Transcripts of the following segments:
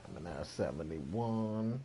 Stamina 71.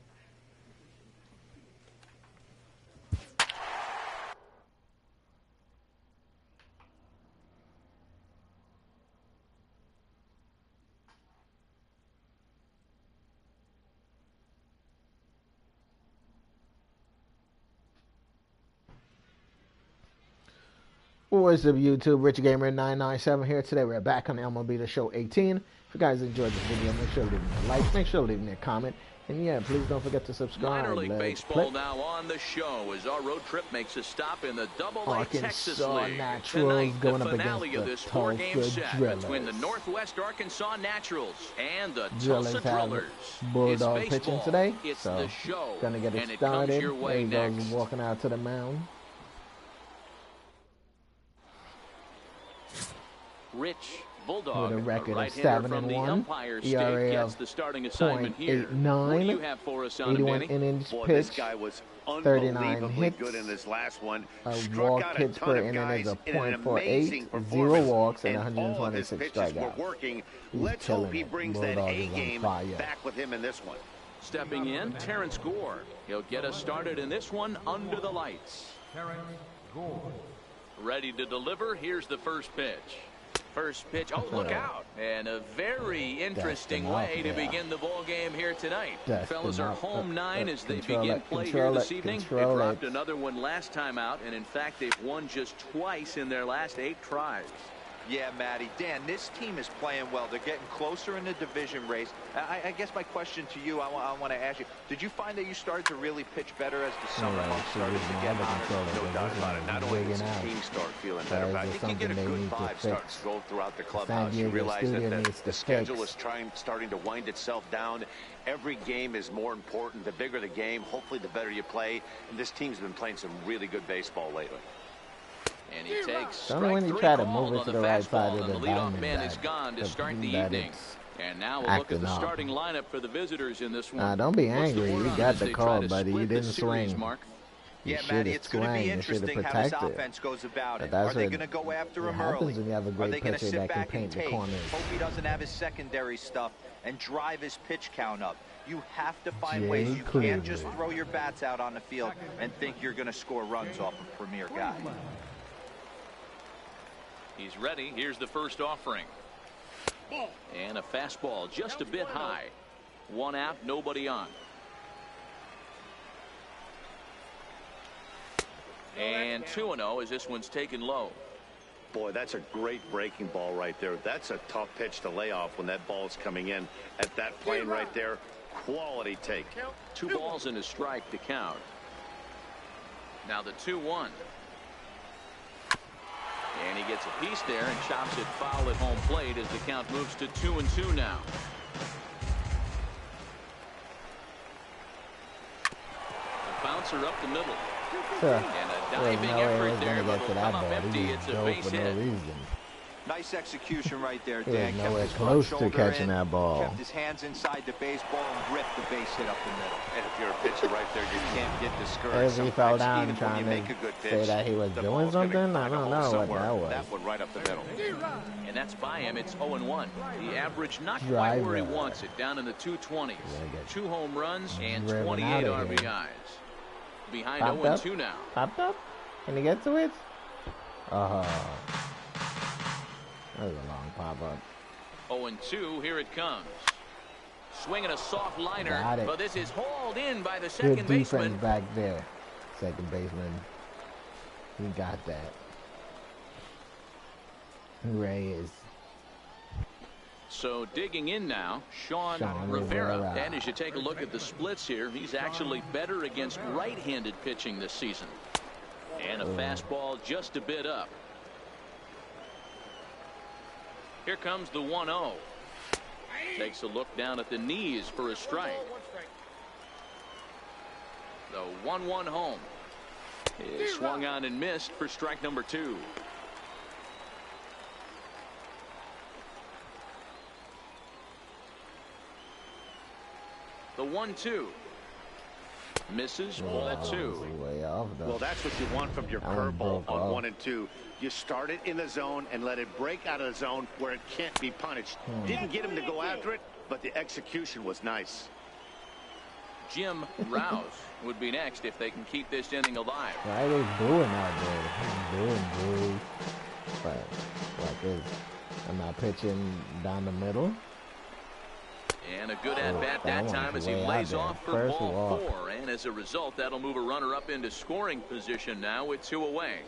What's up, YouTube? Rich Gamer 997 here. Today we're back on MLB The Show 18. If you guys enjoyed this video, make sure to leave me a like, make sure to leave me a comment, and yeah, please don't forget to subscribe. Minor League Baseball now on the show as our road trip makes a stop in the Double-A Texas League. Naturals Tonight, going the up finale against of this the four-game Tulsa set Drillers. between the Northwest Arkansas Naturals and the Drillers Tulsa have Drillers. Bulldog It's pitching baseball. today, It's so the show, gonna get and it it comes started. your way There he goes, next. walking out to the mound. Rich Bulldog, with a record of right-hander from the 7-1, umpire ERA state, of gets the starting assignment here. 0.89, What do you have for us on 81 Danny? innings Boy, pitched, this guy was 39 unbelievably hits, good in his last one. a Struck walk out a hits ton per of inning is guys a in an amazing .48, 0 performance, walks, and and all of his 126 pitches were strikeouts. working. He's Let's hope killing he it. brings Bulldog that is on A-game fire. back with him in this one. Stepping in, Terrence Gore. He'll get us started in this one under the lights. Ready to deliver. Here's the first pitch. First pitch. Oh, look out. And a very interesting way to begin the ball game here tonight. Fellas are home 9 as they begin play here this evening. They dropped another one last time out, and in fact, they've won just twice in their last 8 tries. Yeah, Matty. Dan, this team is playing well. They're getting closer in the division race. I guess my question to you, I want to ask you, did you find that you started to really pitch better as the summer months started to get hotter? No doubt about it. Not only does the team start feeling better, but I think you get a good vibe starting to go throughout the clubhouse. You realize that the schedule is starting to wind itself down. Every game is more important. The bigger the game, hopefully the better you play. And this team's been playing some really good baseball lately. And he takes strike when you 3 try to called move it on to the the right fastball, side of and the the leadoff diamond man bag is gone to to start the that evening. it's And now we'll look at the acting up. starting lineup for the visitors in this one. Don't be What's the angry. word You on got as the they call, try to buddy. You split the didn't series, swing. Mark? Yeah, Matty, it's going to be interesting how this offense goes about it. Are they going to go after him early? When you have a Are great they going to pitcher sit that can back and paint the take? corners. Hope he doesn't have his secondary stuff and drive his pitch count up. You have to find ways. You can't just throw your bats out on the field and think you're going to score runs off a premier guy. He's ready. Here's the first offering. And a fastball just a bit high. 1 out, nobody on. And 2-0 as this one's taken low. Boy, that's a great breaking ball right there. That's a tough pitch to lay off when that ball's coming in at that plane right there. Quality take. 2 balls and a strike to count. Now the 2-1. And he gets a piece there and chops it foul at home plate as the count moves to 2-2 now. The bouncer up the middle. And a diving effort there, but will come up empty. It's a base hit. Nice execution right there, He Dan. was Kept nowhere his close front to shoulder catching in, that ball. kept his hands inside the baseball and ripped the base hit up the middle. And if you're a pitcher right there, you can't get discouraged. As he fell Sometimes, down even when trying you to make a good pitch, say that he was the doing ball's gonna something. I find a don't hole know what somewhere. that was. That one right up the middle. And that's by him. It's 0-1. The average not quite Driver. where he wants it. Down in the 220s. 2 home runs and Driven 28 out of here. RBIs. Behind Popped 0-2 up? now. Popped up? Can he get to it? That was a long pop-up. 0-2, here it comes. Swinging a soft liner, Got it. but this is hauled in by the Good second defense baseman. back there. Second baseman. He got that. Reyes. So digging in now, Sean Rivera. And as you take a look at the splits here, he's actually better against right-handed pitching this season. And a fastball just a bit up. Here comes the 1-0. Takes a look down at the knees for a strike. The 1-1 home is swung on and missed for strike number 2. The 1-2 misses. Ball 2. Way off, Well, that's what you want from your curveball on 1 and 2. You start it in the zone and let it break out of the zone where it can't be punished. Didn't get him to go after it. but the execution was nice. Jim Rouse would be next if they can keep this inning alive. Why are they booing out there? Booing. But like this, I'm not pitching down the middle. And a good at-bat that time as he lays off for ball 4. And as a result, that'll move a runner up into scoring position now with 2 away.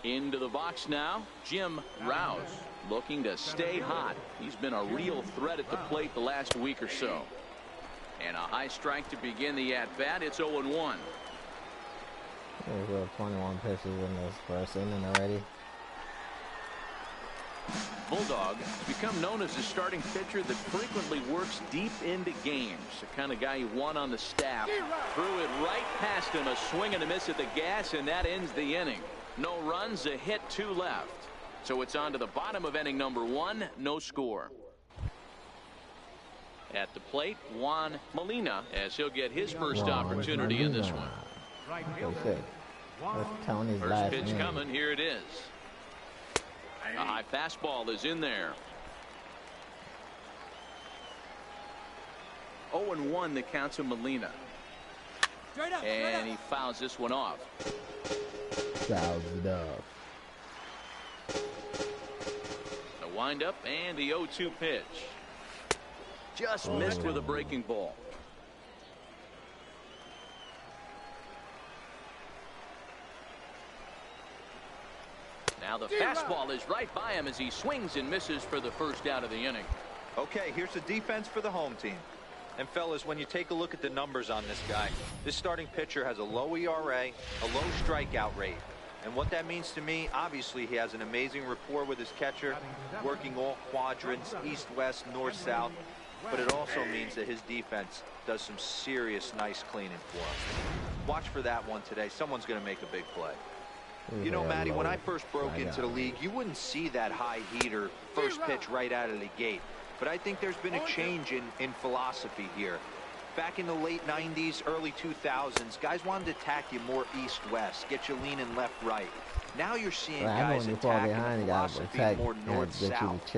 Into the box now, Jim Rouse looking to stay hot. He's been a real threat at the plate the last week or so. And a high strike to begin the at-bat. It's 0-1. There's 21 pitches in this first inning already. Bulldog has become known as a starting pitcher that frequently works deep into games. The kind of guy you want on the staff. Threw it right past him, a swing and a miss at the gas, and that ends the inning. No runs, a hit, 2 left. So it's on to the bottom of inning number 1, no score. At the plate, Juan Molina, as he'll get his first opportunity in this one. First pitch coming, here it is. A high fastball is in there. 0-1 the count to Molina. And he fouls this one off. Fouls it off. The windup and the 0-2 pitch. Just missed with a breaking ball. Now the fastball is right by him as he swings and misses for the first out of the inning. Okay, here's the defense for the home team. And fellas, when you take a look at the numbers on this guy, this starting pitcher has a low ERA, a low strikeout rate. And what that means to me, obviously he has an amazing rapport with his catcher, working all quadrants, east, west, north, south. But it also means that his defense does some serious nice cleaning for him. Watch for that one today. Someone's going to make a big play. You know, Matty, when I first broke into the league, you wouldn't see that high heater first pitch right out of the gate. But I think there's been a change in philosophy here. Back in the late 90s, early 2000s, guys wanted to attack you more east-west, get you leaning left-right. Now you're seeing guys attacking philosophy more north-south.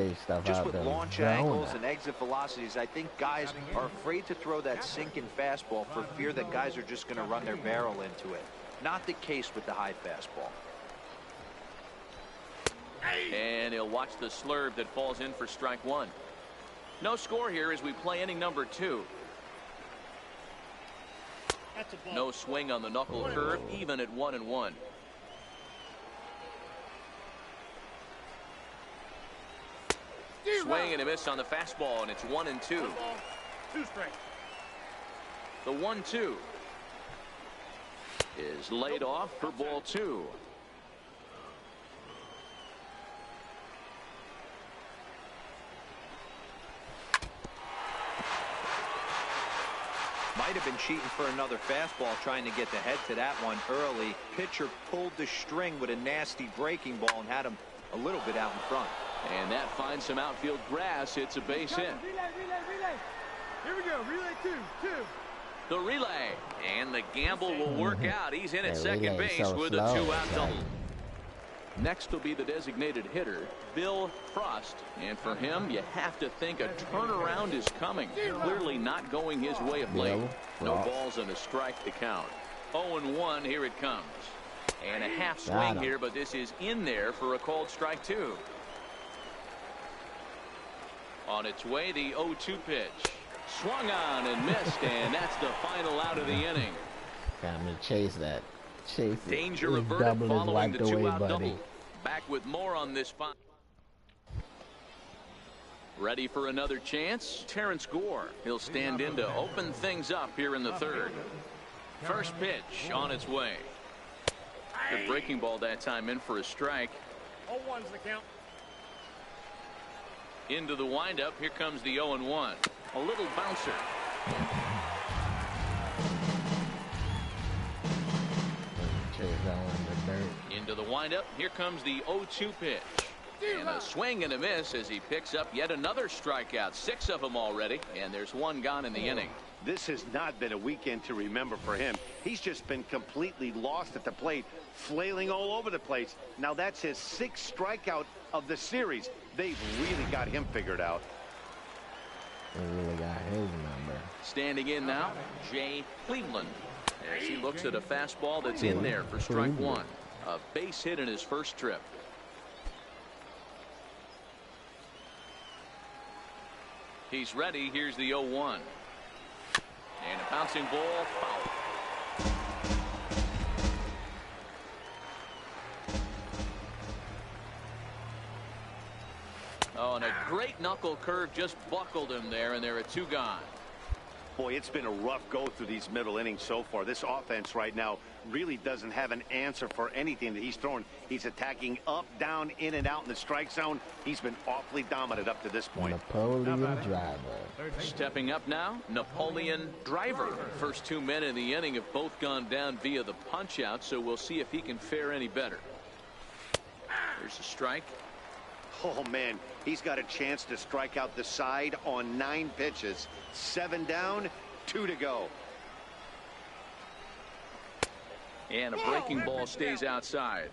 Just with launch angles and exit velocities, I think guys are afraid to throw that sinking fastball for fear that guys are just going to run their barrel into it. Not the case with the high fastball. And he'll watch the slurve that falls in for strike 1. No score here as we play inning number 2. No swing on the knuckle curve, even at 1-1. Swing and a miss on the fastball, and it's 1-2. 2 strikes. The 1-2 is laid off for ball 2. Might have been cheating for another fastball, trying to get the head to that one early. Pitcher pulled the string with a nasty breaking ball and had him a little bit out in front. And that finds some outfield grass. It's a base hit. Relay. Here we go. Relay 2. The relay. And the gamble will work out. He's in at second base with a 2-out double. Next will be the designated hitter, Bill Frost. And for him, you have to think a turnaround is coming. Clearly not going his way of late. No balls and a strike to count. 0-1, here it comes. And a half swing here, but this is in there for a called strike 2. On its way, the 0-2 pitch. Swung on and missed, and that's the final out of the inning. I'm going to chase that. Chase it. Danger averted following the 2-out double. Back with more on this spot. Ready for another chance? Terrence Gore. He'll stand in to open things up here in the 3rd. First pitch on its way. Good breaking ball that time in for a strike. 0-1's the count. Into the windup. Here comes the 0-1. A little bouncer. Into the windup. Here comes the 0-2 pitch. And a swing and a miss as he picks up yet another strikeout. 6 of them already. And there's 1 gone in the inning. This has not been a weekend to remember for him. He's just been completely lost at the plate, flailing all over the place. Now that's his 6th strikeout of the series. They've really got him figured out. He really got his number. Standing in now, Jay Cleveland. As he looks at a fastball that's in there for strike one. A base hit in his first trip. He's ready. Here's the 0-1. And a bouncing ball, foul. Oh, and a great knuckle curve just buckled him there, and there are two gone. Boy, it's been a rough go through these middle innings so far. This offense right now really doesn't have an answer for anything that he's throwing. He's attacking up, down, in, and out in the strike zone. He's been awfully dominant up to this point. Napoleon Driver. Stepping up now, Napoleon Driver. First 2 men in the inning have both gone down via the punch-out, so we'll see if he can fare any better. There's a strike. Oh, man, he's got a chance to strike out the side on 9 pitches. 7 down, 2 to go. And a breaking ball stays outside.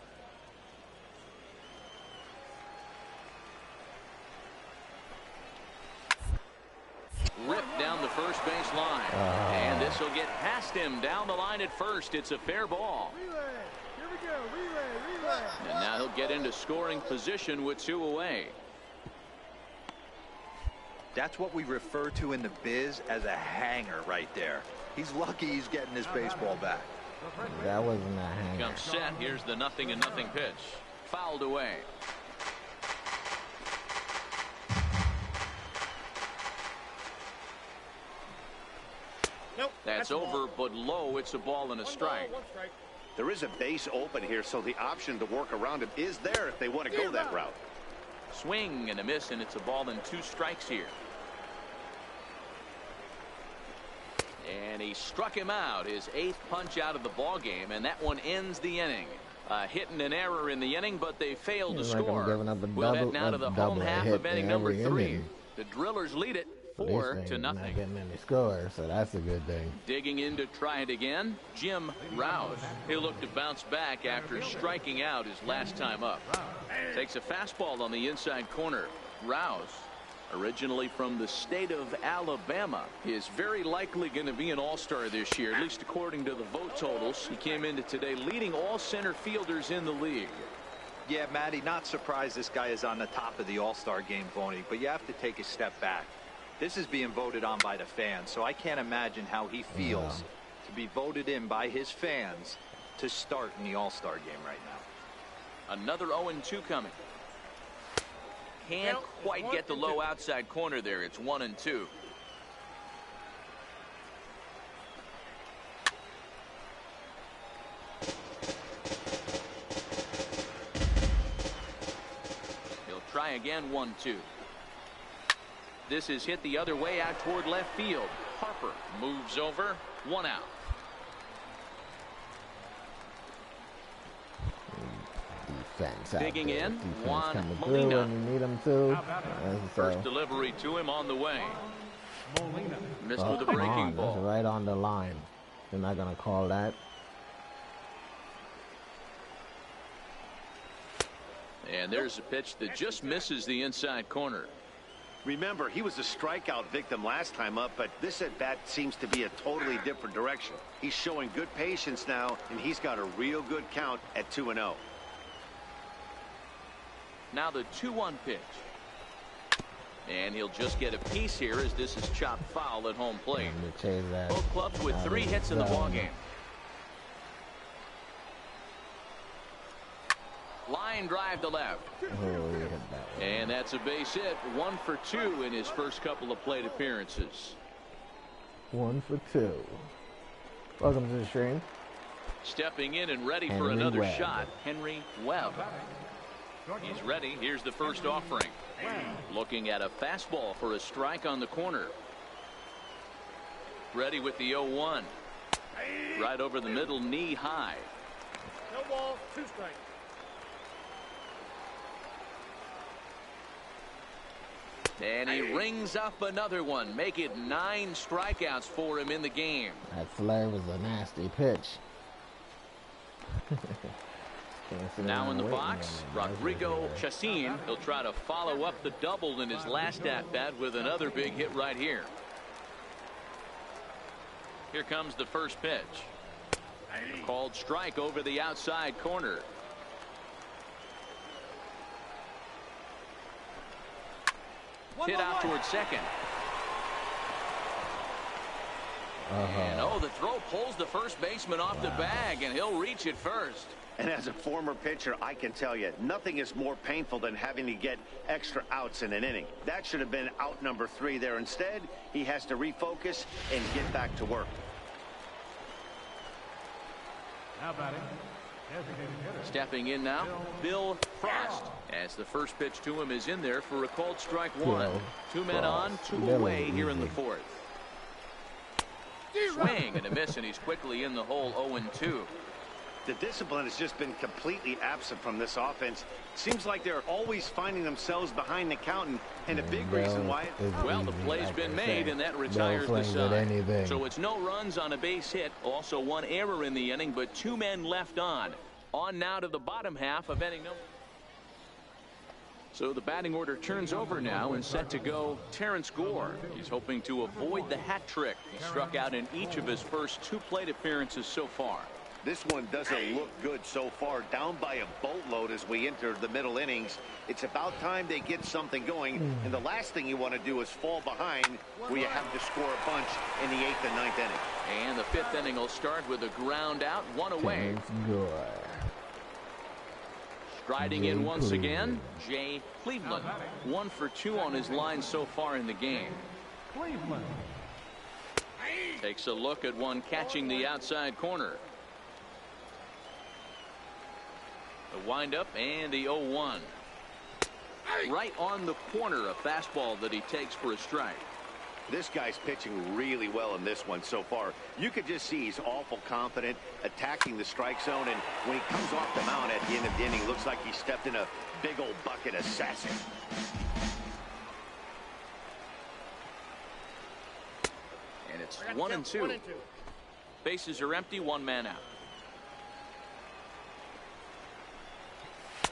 Ripped down the first base line. And this will get past him down the line at first. It's a fair ball. Here we go. Relay. And now he'll get into scoring position with 2 away. That's what we refer to in the biz as a hanger right there. He's lucky he's getting his baseball back. That wasn't a hanger. Comes set. Here's the 0-0 pitch. Fouled away. Nope. That's over, but low. It's a ball and a strike. There is a base open here, so the option to work around him is there if they want to go that route. Swing and a miss, and it's a ball and 2 strikes here. And he struck him out, his 8th punch out of the ball game, and that one ends the inning. Hit and an error in the inning, but they failed to score. We'll head now to the home half of inning number 3. The Drillers lead it 4-0. Not getting any scores, so that's a good thing. Digging in to try it again, Jim Rouse. He'll look to bounce back after striking out his last time up. Takes a fastball on the inside corner. Rouse, originally from the state of Alabama, is very likely going to be an all-star this year, at least according to the vote totals. He came into today leading all center fielders in the league. Yeah, Matty, not surprised this guy is on the top of the all-star game voting, but you have to take a step back. This is being voted on by the fans, so I can't imagine how he feels to be voted in by his fans to start in the all-star game right now. Another 0-2 coming. Can't quite get the low outside corner there. It's 1-2. He'll try again. 1-2. This is hit the other way out toward left field. Harper moves over. 1 out. Defense digging in. Juan Molina. When you need him to. First delivery to him on the way. Missed with a breaking ball. That's right on the line. They're not going to call that. And there's a pitch that just misses the inside corner. Remember, he was a strikeout victim last time up, but this at-bat seems to be a totally different direction. He's showing good patience now, and he's got a real good count at 2-0. Now the 2-1 pitch. And he'll just get a piece here as this is chopped foul at home plate. Both clubs with 3 hits in the ballgame. Line drive to left. And that's a base hit. 1 for 2 in his first couple of plate appearances. 1 for 2. Welcome to the stream. Stepping in and ready for another shot, Henry Webb. He's ready. Here's the first offering. Looking at a fastball for a strike on the corner. Ready with the 0-1. Right over the middle, knee high. No ball, 2 strikes. And he rings up another one. Make it 9 strikeouts for him in the game. That flare was a nasty pitch. Now in the box, Rodrigo Chacin. He'll try to follow up the double in his last at-bat with another big hit right here. Here comes the first pitch. Called strike over the outside corner. Hit out towards second. And the throw pulls the first baseman off the bag, and he'll reach it first. And as a former pitcher, I can tell you, nothing is more painful than having to get extra outs in an inning. That should have been out number 3 there. Instead, he has to refocus and get back to work. How about it? Stepping in now, Bill Frost, as the first pitch to him is in there for a called strike 1. 2 men on, 2 away here in the 4th. Swing and a miss, and he's quickly in the hole. 0-2. The discipline has just been completely absent from this offense. Seems like they're always finding themselves behind the count, and a big reason why. Well, the play's been made, and that retires the side. So it's no runs on a base hit. Also 1 error in the inning, but 2 men left on. On now to the bottom half of inning number. So the batting order turns over now, and set to go Terrence Gore. He's hoping to avoid the hat trick. He struck out in each of his first 2 plate appearances so far. This one doesn't look good so far. Down by a boatload as we enter the middle innings. It's about time they get something going. And the last thing you want to do is fall behind where you have to score a bunch in the 8th and 9th inning. And the 5th inning will start with a ground out, 1 away. Striding in once again, Jay Cleveland. 1 for 2 on his line so far in the game. Cleveland takes a look at one catching the outside corner. The windup and the 0-1. Right on the corner, a fastball that he takes for a strike. This guy's pitching really well in this one so far. You could just see he's awful confident attacking the strike zone, and when he comes off the mound at the end of the inning, looks like he stepped in a big old bucket of sassy. And it's 1-2. Bases are empty, 1 man out.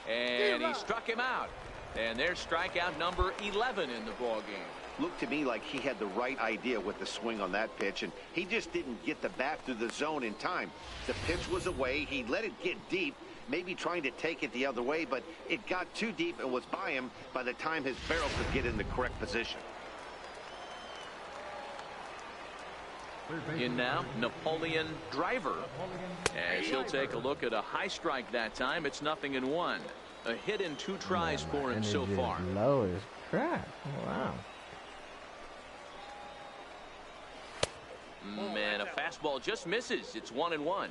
And he struck him out. And there's strikeout number 11 in the ball game. Looked to me like he had the right idea with the swing on that pitch, and he just didn't get the bat through the zone in time. The pitch was away. He let it get deep, maybe trying to take it the other way, but it got too deep and was by him by the time his barrel could get in the correct position. In now, Napoleon Driver, as he'll take a look at a high strike that time. It's 0-1. A hit in 2 tries for him so far. Low as crap. Wow. Man, a fastball just misses. It's 1-1.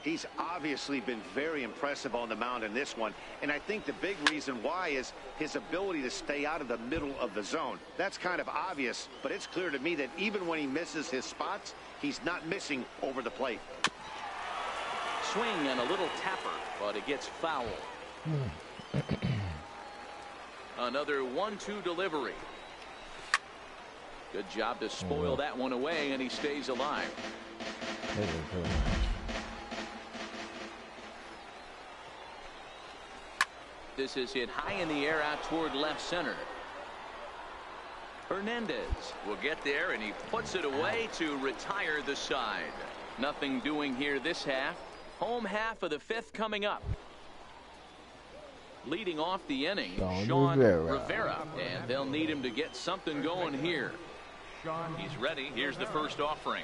He's obviously been very impressive on the mound in this one, and I think the big reason why is his ability to stay out of the middle of the zone. That's kind of obvious, but it's clear to me that even when he misses his spots, he's not missing over the plate. Swing and a little tapper, but it gets foul. Another 1-2 delivery. Good job to spoil that one away, and he stays alive. This is hit high in the air out toward left center. Hernandez will get there, and he puts it away to retire the side. Nothing doing here this half. Home half of the 5th coming up. Leading off the inning, Sean Rivera, and they'll need him to get something going here. He's ready. Here's the first offering.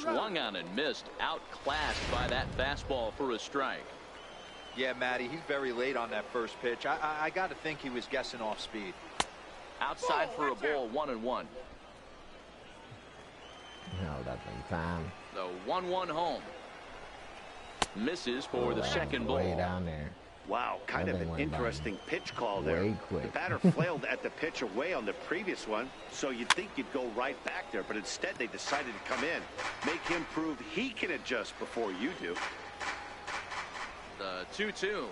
Swung on and missed, outclassed by that fastball for a strike. Yeah, Matty, he's very late on that first pitch. I got to think he was guessing off speed. Outside for a ball, 1-1. Held up in time. The 1-1 home. Misses for the second ball. Way down there. Wow, kind of an interesting pitch call there. The batter flailed at the pitch away on the previous one, so you'd think you'd go right back there, but instead they decided to come in. Make him prove he can adjust before you do. The 2-2.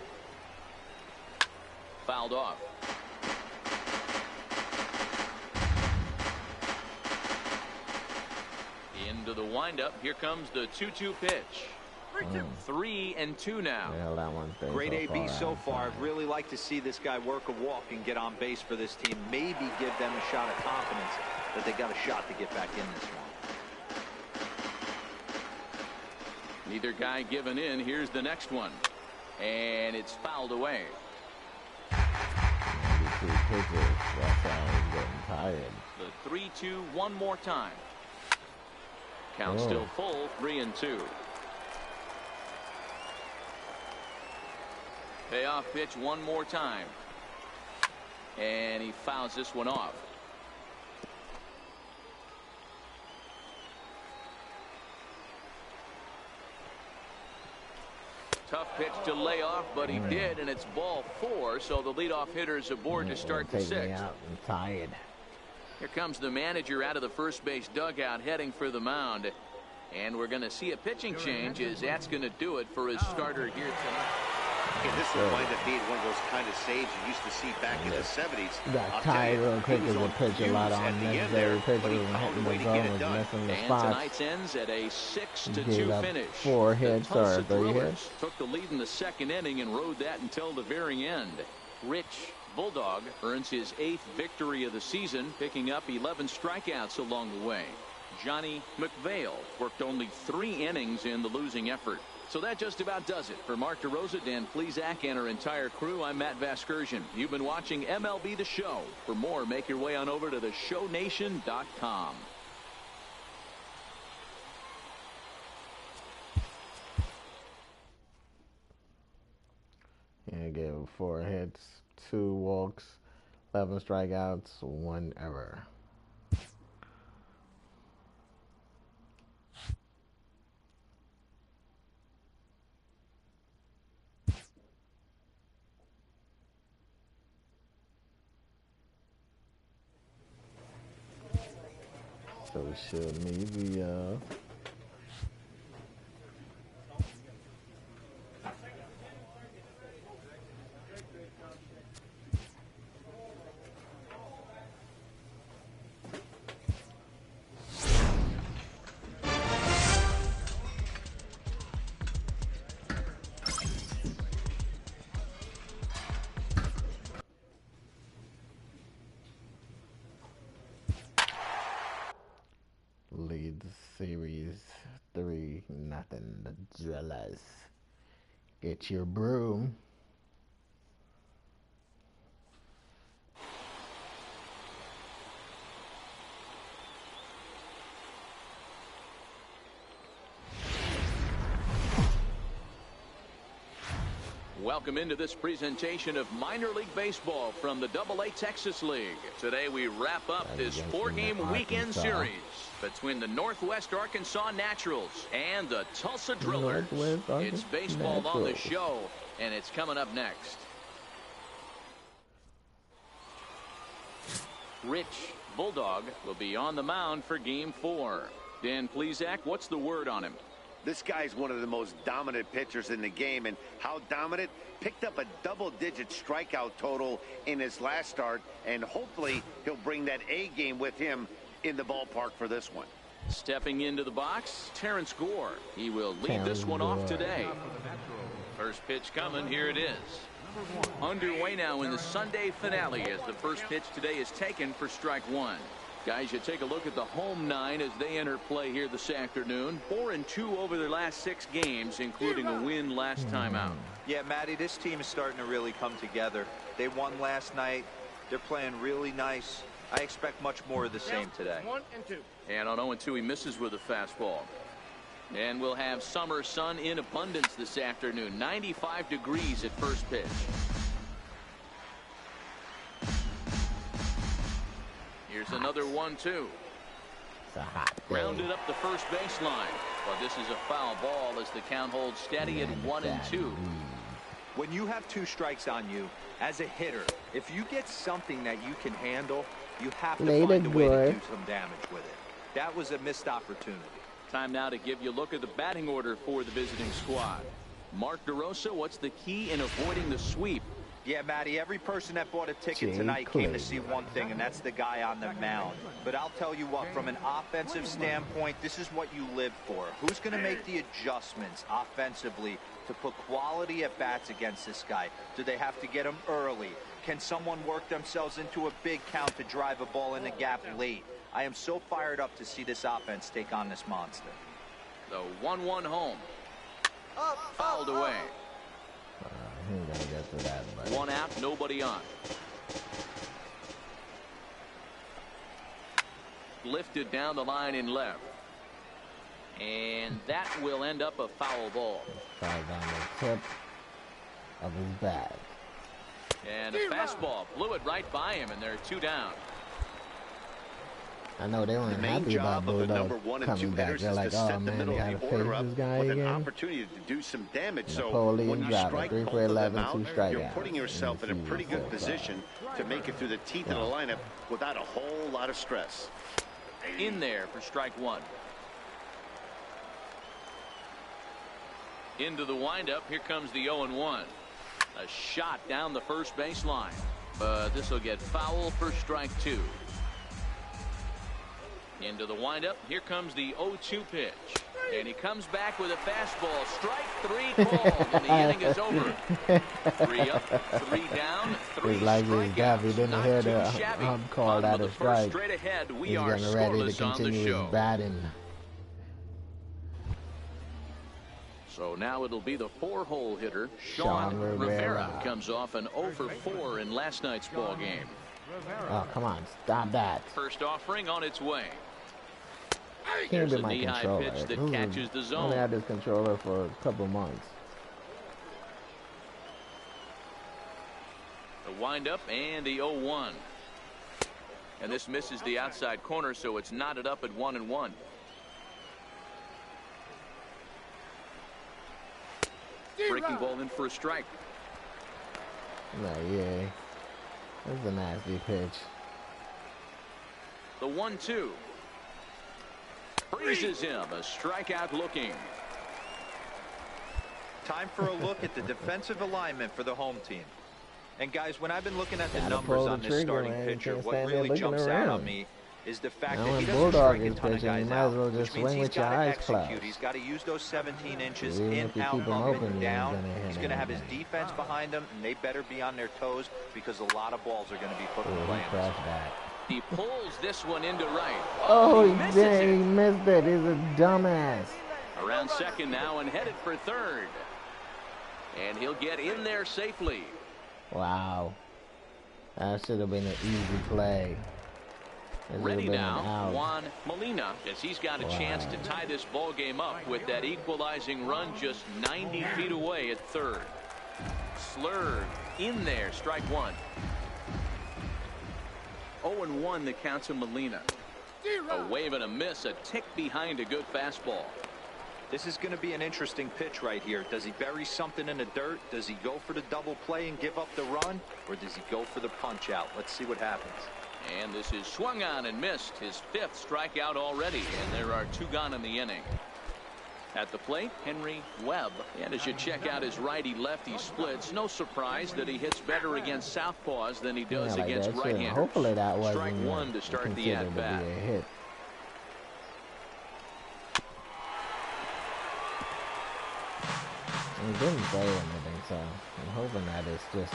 Fouled off. Into the windup. Here comes the 2-2 pitch. 3-2 now. Yeah, that one's great AB so far. outside. I'd really like to see this guy work a walk and get on base for this team. Maybe give them a shot of confidence that they got a shot to get back in this one. Neither guy giving in. Here's the next one. And it's fouled away. Maybe 2 pitches. That's how he's getting tired. The 3-2 one more time. Count still full. 3-2. Payoff pitch one more time. And he fouls this one off. Tough pitch to lay off, but he did, and it's ball 4, so the leadoff hitter's aboard to start the 6th. I'm tired. Here comes the manager out of the first base dugout heading for the mound. And we're going to see a pitching change as that's going to do it for his starter here tonight. And this will wind up being one of those kind of saves you used to see back in the 70s. Got tired real quick as a pitch, a lot of unnecessary pitches and hitting the zone, was missing the And spots. tonight's ends at a 6-2 finish. 4 hits or 3 hits. Took the lead in the 2nd inning and rode that until the very end. Rich Bulldog earns his 8th victory of the season, picking up 11 strikeouts along the way. Johnny McVale worked only 3 innings in the losing effort. So that just about does it. For Mark DeRosa, Dan Plesac, and our entire crew, I'm Matt Vasgersian. You've been watching MLB The Show. For more, make your way on over to theshownation.com. Yeah, gave 4 hits, 2 walks, 11 strikeouts, 1 error. So should maybe lead the series 3-0. The Drillers. Get your broom. Welcome into this presentation of minor league baseball from the AA Texas League. Today we wrap up this 4-game weekend series between the Northwest Arkansas Naturals and the Tulsa Drillers. It's baseball on the show, and it's coming up next. Rich Bulldog will be on the mound for Game 4. Dan Plesac, what's the word on him? This guy's one of the most dominant pitchers in the game, and how dominant? Picked up a double-digit strikeout total in his last start, and hopefully he'll bring that A game with him in the ballpark for this one. Stepping into the box, Terrence Gore. He will lead this one off today. First pitch coming. Here it is. Underway now in the Sunday finale as the first pitch today is taken for strike 1. Guys, you take a look at the home 9 as they enter play here this afternoon. 4-2 over their last 6 games, including a win last time out. Yeah, Matty, this team is starting to really come together. They won last night. They're playing really nice. I expect much more of the same today. 1 and 2. And on 0-2, he misses with a fastball. And we'll have summer sun in abundance this afternoon. 95 degrees at first pitch. Here's another 1-2. Grounded up the first baseline. But this is a foul ball as the count holds steady at 1-2. When you have 2 strikes on you, as a hitter, if you get something that you can handle, you have to find a way to do some damage with it. That was a missed opportunity. Time now to give you a look at the batting order for the visiting squad. Mark DeRosa, what's the key in avoiding the sweep? Yeah, Matty, every person that bought a ticket tonight came to see one thing, and that's the guy on the mound. But I'll tell you what, from an offensive standpoint, this is what you live for. Who's going to make the adjustments offensively to put quality at bats against this guy? Do they have to get him early? Can someone work themselves into a big count to drive a ball in the gap late? I am so fired up to see this offense take on this monster. The 1-1 home. Fouled away. He ain't gonna get to that, but 1 out, nobody on. Lifted down the line in left. And that will end up a foul ball. Foul down the tip of his bat. And a fastball blew it right by him, and they're 2 down. I know they weren't happy about Bulldog coming back. They're like, oh man, they gotta face this guy again. Opportunity to do some damage. So when you strike 3 for 11, 2 strikeouts. You're putting yourself in a pretty good position to make it through the teeth of the lineup without a whole lot of stress. In there for strike 1. Into the windup. Here comes the 0-1. A shot down the first baseline. But this will get foul for strike 2. Into the windup. Here comes the 0-2 pitch. And he comes back with a fastball. Strike 3 called. And the inning is over. 3 up, 3 down, 3 strikeouts. He didn't hear the call out of strike. Straight ahead, we He's are getting ready to scoreless on the continue show. his batting. So now it'll be the 4-hole hitter, Sean Rivera. Comes off an 0 for 4 in last night's ball game. Oh, come on. Stop that. First offering on its way. Can't There's be a my knee-high controller. pitch that catches the zone. Only had this controller for a couple months. The windup and the 0-1. And this misses the outside corner, so it's knotted up at 1-1. Breaking ball in for a strike. Yeah. That's a nasty pitch. The 1-2. Freezes him. A strikeout looking. Time for a look at the defensive alignment for the home team. And guys, when I've been looking at the numbers on this starting pitcher, what really jumps out on me is the fact that he doesn't strike a ton of guys out, which means he's got to execute. He's got to use those 17 inches in, out, up, and down. He's going to have his defense behind him, and they better be on their toes because a lot of balls are going to be put in play. He pulls this one into right. Oh, he missed it. He's a dumbass. Around second now and headed for third. And he'll get in there safely. Wow. That should have been an easy play. Ready now, Juan Molina, as he's got a chance to tie this ball game up with that equalizing run just 90 feet away at third. Slurred in there, strike 1. 0-1 the count to Molina. A wave and a miss, a tick behind a good fastball. This is going to be an interesting pitch right here. Does he bury something in the dirt? Does he go for the double play and give up the run? Or does he go for the punch out? Let's see what happens. And this is swung on and missed, his 5th strikeout already, and there are 2 gone in the inning. At the plate, Henry Webb. And as you check out his righty-lefty splits, no surprise that he hits better against southpaws than he does against right-handers. Hopefully that wasn't strike 1 to start the at-bat. He didn't say anything, so I'm hoping that it's just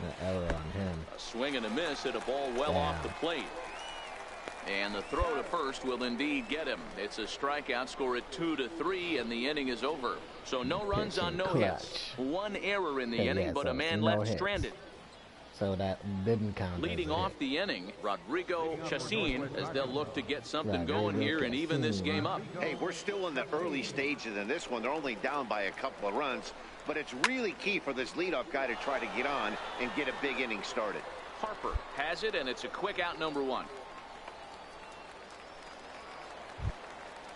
an error on him. A swing and a miss at a ball well off the plate. And the throw to first will indeed get him. It's a strikeout, score at 2-3, and the inning is over. So no runs on no hits. 1 error in the inning, but a man left stranded. So that didn't count. Leading off the inning, Rodrigo Chacin, as they'll look to get something going here and even this game up. Hey, we're still in the early stages in this one. They're only down by a couple of runs, but it's really key for this leadoff guy to try to get on and get a big inning started. Harper has it, and it's a quick out, number 1.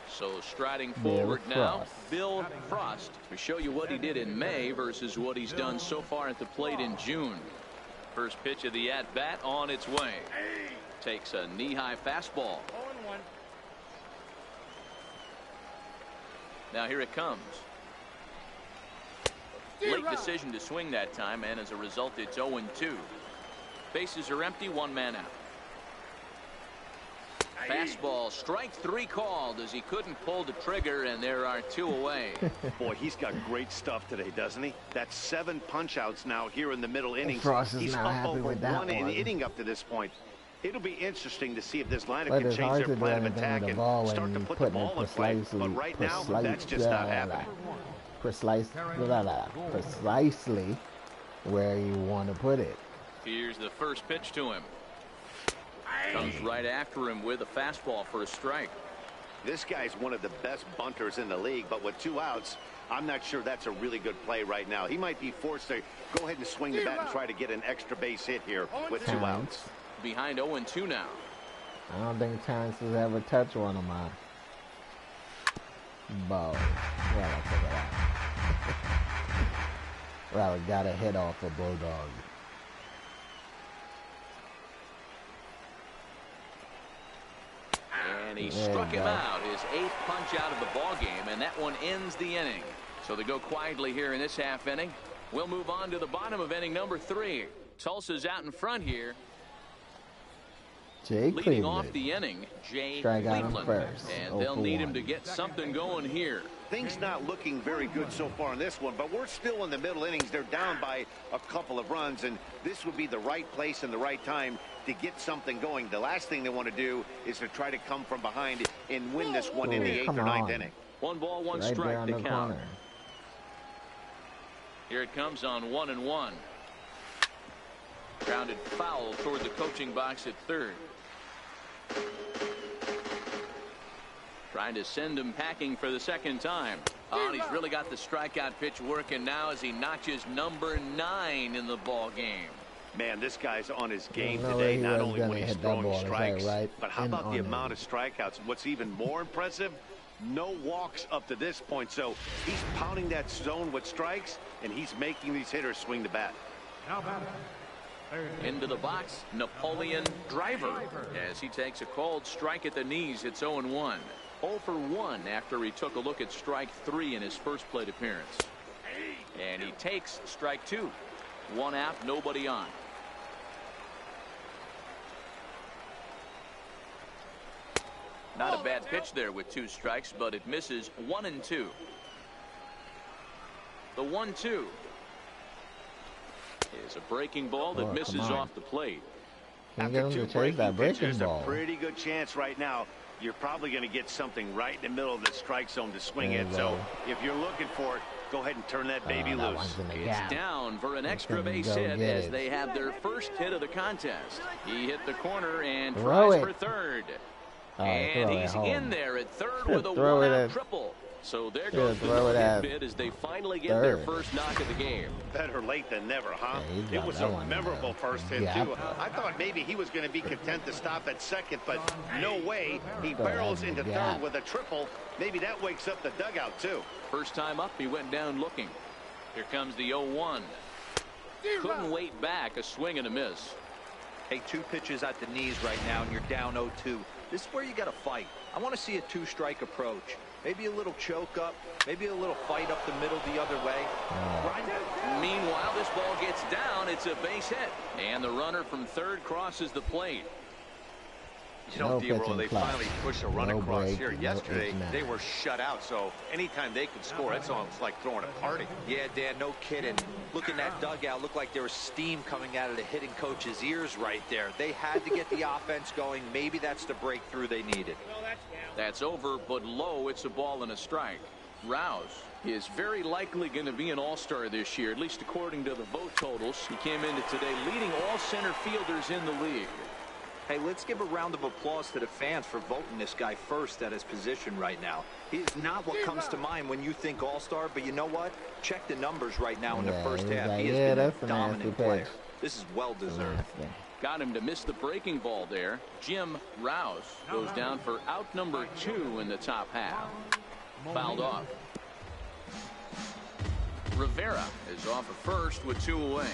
So striding forward now, Bill Frost, to show you what he did in May versus what he's done so far at the plate in June. First pitch of the at-bat on its way. Takes a knee-high fastball. Now here it comes. Late decision to swing that time, and as a result, it's 0-2. Bases are empty, one man out. Fastball, strike 3 called as he couldn't pull the trigger, and there are 2 away. Boy, he's got great stuff today, doesn't he? That's 7 punch-outs now here in the middle innings. He's up over 1 inning up to this point. It'll be interesting to see if this lineup can change their plan of attack and start to put the ball in play. But right now, that's just not happening. Precisely where you want to put it. Here's the first pitch to him. Comes right after him with a fastball for a strike. This guy's one of the best bunters in the league, but with 2 outs, I'm not sure that's a really good play right now. He might be forced to go ahead and swing the bat and try to get an extra base hit here with 2 outs. Behind 0-2 now. I don't think Terrence has ever touched one of my balls. Well, got a hit off a Bulldog. And he struck him out, his 8th punch out of the ball game, and that one ends the inning. So they go quietly here in this half inning. We'll move on to the bottom of inning number 3. Tulsa's out in front here. Leading off the inning, Jay Cleveland. And they'll need him to get something going here. Things not looking very good so far in this one, but we're still in the middle innings. They're down by a couple of runs, and this would be the right place and the right time to get something going. The last thing they want to do is to try to come from behind and win this one in the 8th or 9th inning. 1 ball, 1 strike to count. Here it comes on 1-1. Grounded foul toward the coaching box at third. Trying to send him packing for the 2nd time. Oh, and he's really got the strikeout pitch working now as he notches number 9 in the ball game. Man, this guy's on his game today, not only when he's throwing strikes, but how about the amount of strikeouts? What's even more impressive, no walks up to this point. So he's pounding that zone with strikes, and he's making these hitters swing the bat. Into the box, Napoleon Driver, as he takes a called strike at the knees. It's 0-1. 0 for 1 after he took a look at strike 3 in his first plate appearance. And he takes strike 2. 1 out, nobody on. Not a bad pitch there with 2 strikes, but it misses 1-2. The 1-2 is a breaking ball that misses off the plate. After 2 breaking pitches, a pretty good chance right now. You're probably going to get something right in the middle of the strike zone to swing it. So if you're looking for it, go ahead and turn that baby loose. It's down for an extra base hit as they have their first hit of the contest. He hit the corner and tries for third. And he's in there at third with a 1-out triple. So there goes the no-hit bid as they finally get their first knock of the game. Better late than never, huh? It was a memorable first hit, too. I thought maybe he was going to be content to stop at second, but no way. He barrels into third with a triple. Maybe that wakes up the dugout, too. First time up, he went down looking. Here comes the 0-1. Couldn't wait back, a swing and a miss. Hey, 2 pitches at the knees right now, and you're down 0-2. This is where you got to fight. I want to see a 2-strike approach. Maybe a little choke up, maybe a little fight up the middle the other way. Meanwhile, this ball gets down. It's a base hit. And the runner from third crosses the plate. You know, D-Roll, they finally pushed a run across here. Yesterday, they were shut out, so anytime they could score, it's almost like throwing a party. Yeah, Dan, no kidding. Look in that dugout, looked like there was steam coming out of the hitting coach's ears right there. They had to get the offense going. Maybe that's the breakthrough they needed. That's over, but low. It's a ball and a strike. Rouse is very likely going to be an all-star this year, at least according to the vote totals. He came into today leading all center fielders in the league. Hey, let's give a round of applause to the fans for voting this guy first at his position right now. He is not what comes to mind when you think all-star, but you know what? Check the numbers right now in the first half. He has been a dominant player. This is well-deserved. Got him to miss the breaking ball there. Jim Rouse goes down for out number 2 in the top half. Fouled off. Rivera is off at first with 2 away.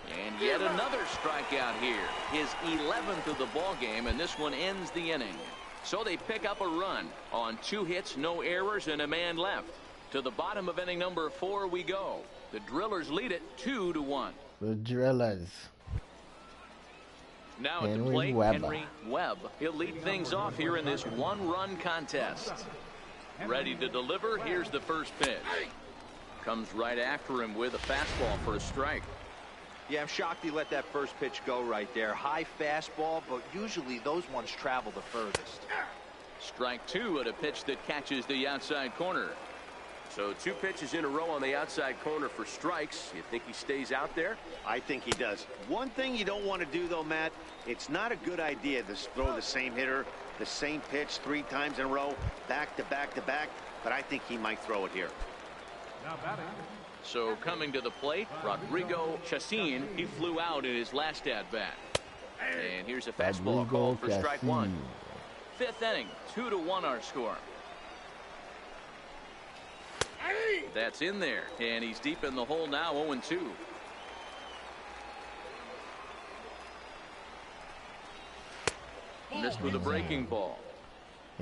And Yet another strikeout here. His 11th of the ball game, and this one ends the inning. So they pick up a run on 2 hits, no errors, and a man left. To the bottom of inning number 4 we go. The Drillers lead it 2-1. The Drillers. Now at the plate, Henry Webb. He'll lead things off here in this 1-run contest. Ready to deliver. Here's the first pitch. Comes right after him with a fastball for a strike. Yeah, I'm shocked he let that first pitch go right there. High fastball, but usually those ones travel the furthest. Strike 2 at a pitch that catches the outside corner. So 2 pitches in a row on the outside corner for strikes. You think he stays out there? I think he does. One thing you don't want to do, though, Matt, it's not a good idea to throw the same hitter, the same pitch 3 times in a row, back to back to back, but I think he might throw it here. Now batting. So coming to the plate, Rodrigo Chacin. He flew out in his last at-bat. And here's a fastball called for strike 1. 5th inning, 2-1 our score. That's in there, and he's deep in the hole now, 0-2. Missed with a breaking ball.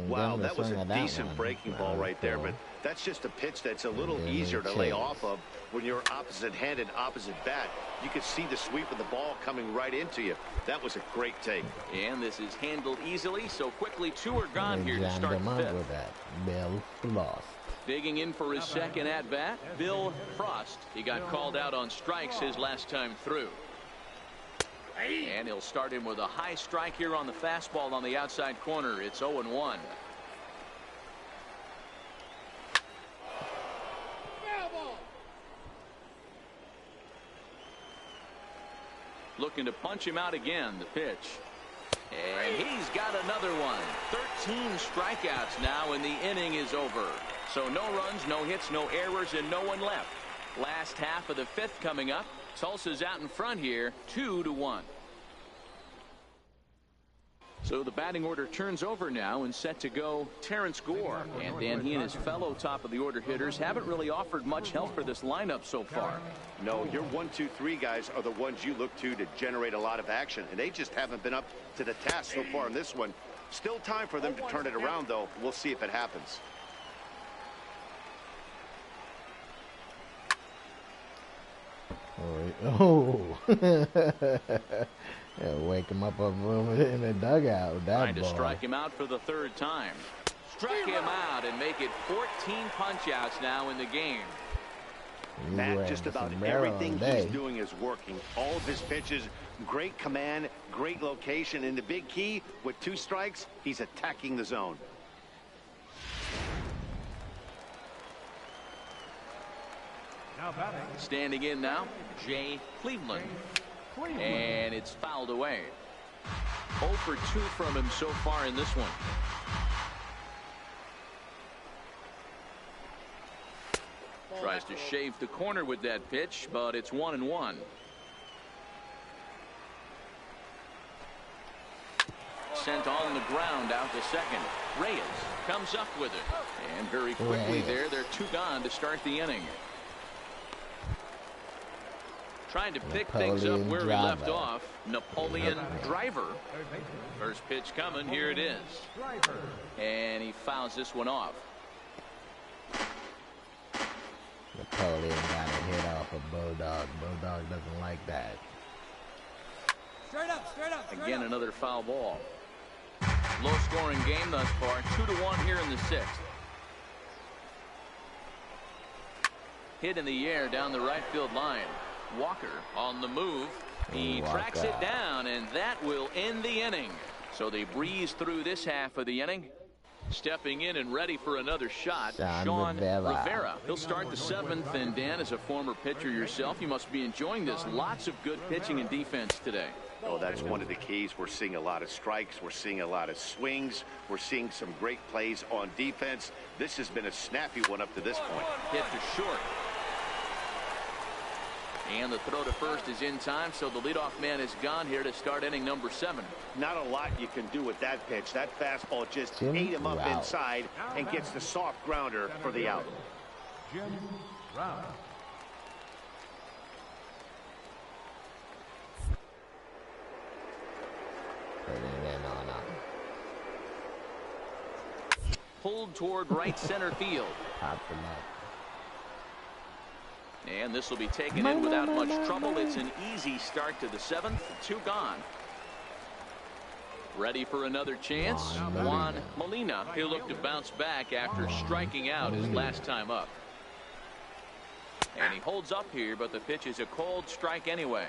Wow, that was a decent breaking ball right there, but that's just a pitch that's a little easier to lay off of when you're opposite hand and opposite bat. You could see the sweep of the ball coming right into you. That was a great take. And this is handled easily, so quickly 2 are gone here to start the 5th. Bill Frost. Digging in for his second at-bat, Bill Frost. He got called out on strikes his last time through. And he'll start him with a high strike here on the fastball on the outside corner. It's 0-1. Looking to punch him out again, the pitch. And he's got another one. 13 strikeouts now, and the inning is over. So no runs, no hits, no errors, and no one left. Last half of the 5th coming up. Tulsa's out in front here, 2-1. So the batting order turns over now and set to go Terrence Gore. And Dan, he and his fellow top of the order hitters haven't really offered much help for this lineup so far. No, your 1, 2, 3 guys are the ones you look to generate a lot of action, and they just haven't been up to the task so far in this one. Still time for them to turn it around, though. We'll see if it happens. Oh. Yeah, wake him up in the dugout. Trying to strike him out for the 3rd time. Struck him out and make it 14 punch-outs now in the game. Matt, just about everything he's doing is working. All of his pitches, great command, great location, and the big key, with 2 strikes, he's attacking the zone. Now batting. Standing in now, Jay Cleveland. And it's fouled away. 0 for 2 from him so far in this one. Tries to shave the corner with that pitch, but it's 1-1. Sent on the ground out to second. Reyes comes up with it. And very quickly there, they're 2 gone to start the inning. Trying to pick things up where he left off. Napoleon Driver. First pitch coming. Here it is. And he fouls this one off. Napoleon got a hit off of Bulldog. Bulldog doesn't like that. Straight up, straight up, straight Again, up. another foul ball. Low-scoring game thus far. 2-1 here in the 6th. Hit in the air down the right field line. Walker on the move. He tracks it down, and that will end the inning. So they breeze through this half of the inning. Stepping in and ready for another shot, Sean Rivera. He'll start the 7th, and Dan, as a former pitcher yourself, you must be enjoying this. Lots of good pitching and defense today. Oh, that's one of the keys. We're seeing a lot of strikes. We're seeing a lot of swings. We're seeing some great plays on defense. This has been a snappy one up to this point. Hit to short. And the throw to first is in time, so the leadoff man is gone here to start inning number 7. Not a lot you can do with that pitch. That fastball just ate him up inside and gets the soft grounder for the out. Jim Brown. pulled toward right center field. And this will be taken in without much trouble. It's an easy start to the 7th. 2 gone. Ready for another chance. Juan Molina. He'll look to bounce back after striking out his last time up. And he holds up here, but the pitch is a cold strike anyway.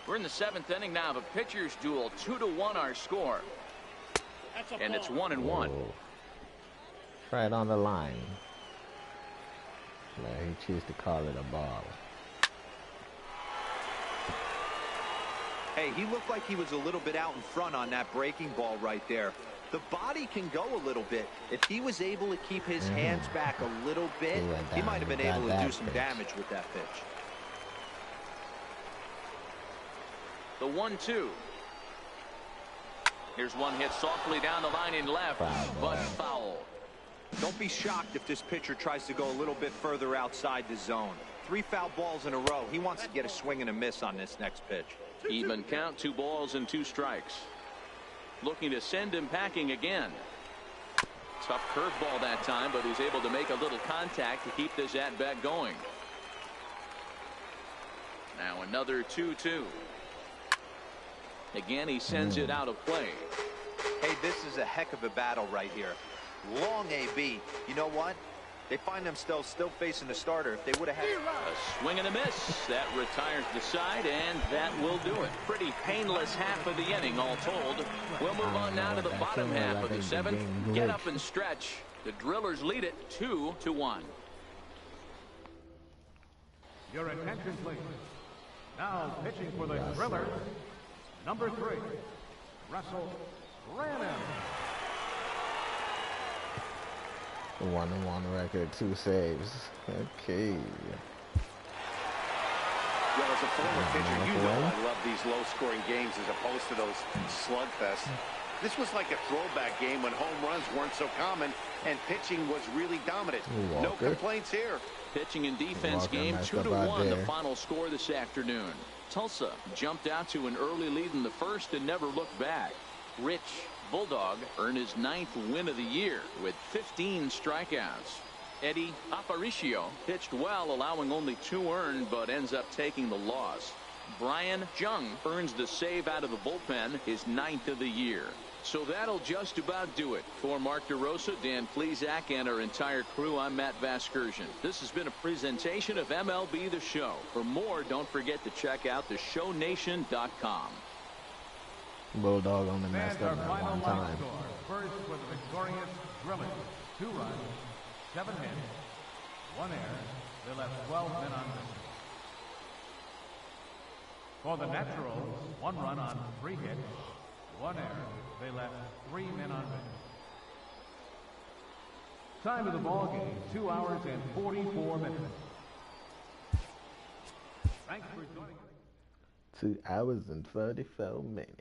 We're in the 7th inning now of a pitcher's duel. 2-1 our score. And it's 1-1. Right on the line. He chooses to call it a ball. Hey, he looked like he was a little bit out in front on that breaking ball right there. The body can go a little bit. If he was able to keep his hands back a little bit, he might have been able to do some damage with that pitch. The 1-2. Here's one hit softly down the line in left, but foul. Don't be shocked if this pitcher tries to go a little bit further outside the zone. 3 foul balls in a row. He wants to get a swing and a miss on this next pitch. Even count, 2 balls and 2 strikes. Looking to send him packing again. Tough curveball that time, but he's able to make a little contact to keep this at-bat going. Now another 2-2. Again, he sends it out of play. Hey, this is a heck of a battle right here. Long AB. You know what? They find themselves still facing the starter. If they would have had a swing and a miss, that retires the side, and that will do it. Pretty painless half of the inning, all told. We'll move on now to the bottom half of the 7th. Get up and stretch. The Drillers lead it 2-1. Your attention, please. Now pitching for the Drillers, number 3, Russell Branham. 1-1 record, 2 saves. Okay. Well, as a former pitcher, you know I love these low-scoring games as opposed to those slugfests. This was like a throwback game when home runs weren't so common and pitching was really dominant. No complaints here. Pitching and defense game 2-1, the final score this afternoon. Tulsa jumped out to an early lead in the 1st and never looked back. Rich Bulldog earned his 9th win of the year with 15 strikeouts. Eddie Aparicio pitched well, allowing only 2 earned, but ends up taking the loss. Brian Jung earns the save out of the bullpen, his 9th of the year. So that'll just about do it. For Mark DeRosa, Dan Plesac, and our entire crew, I'm Matt Vasgersian. This has been a presentation of MLB The Show. For more, don't forget to check out theshownation.com. Bulldog only messed up that one time. First for the victorious Drillers, 2 runs, 7 hits, 1 error. They left 12 men on base. For the Naturals, 1 run on 3 hits, 1 error. They left 3 men on base. Time of the ball game, 2 hours and 44 minutes. Thanks for joining us. 2 hours and 44 minutes.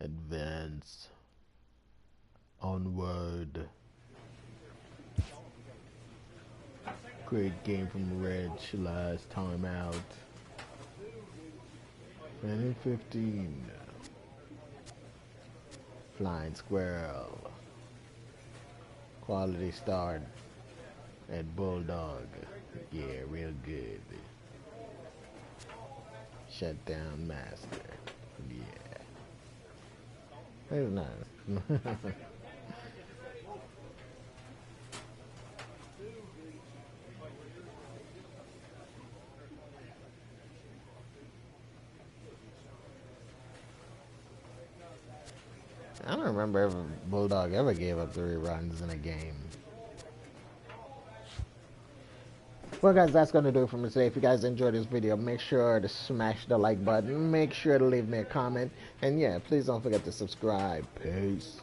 Advance. Onward. Great game from Reg last time out. 2015. Flying Squirrel. Quality start at Bulldog. Yeah, real good. Shutdown master. Yeah. That was nice. I don't remember if Bulldog ever gave up 3 runs in a game. Well, guys, that's going to do it for me today. If you guys enjoyed this video, make sure to smash the like button. Make sure to leave me a comment. And, yeah, please don't forget to subscribe. Peace.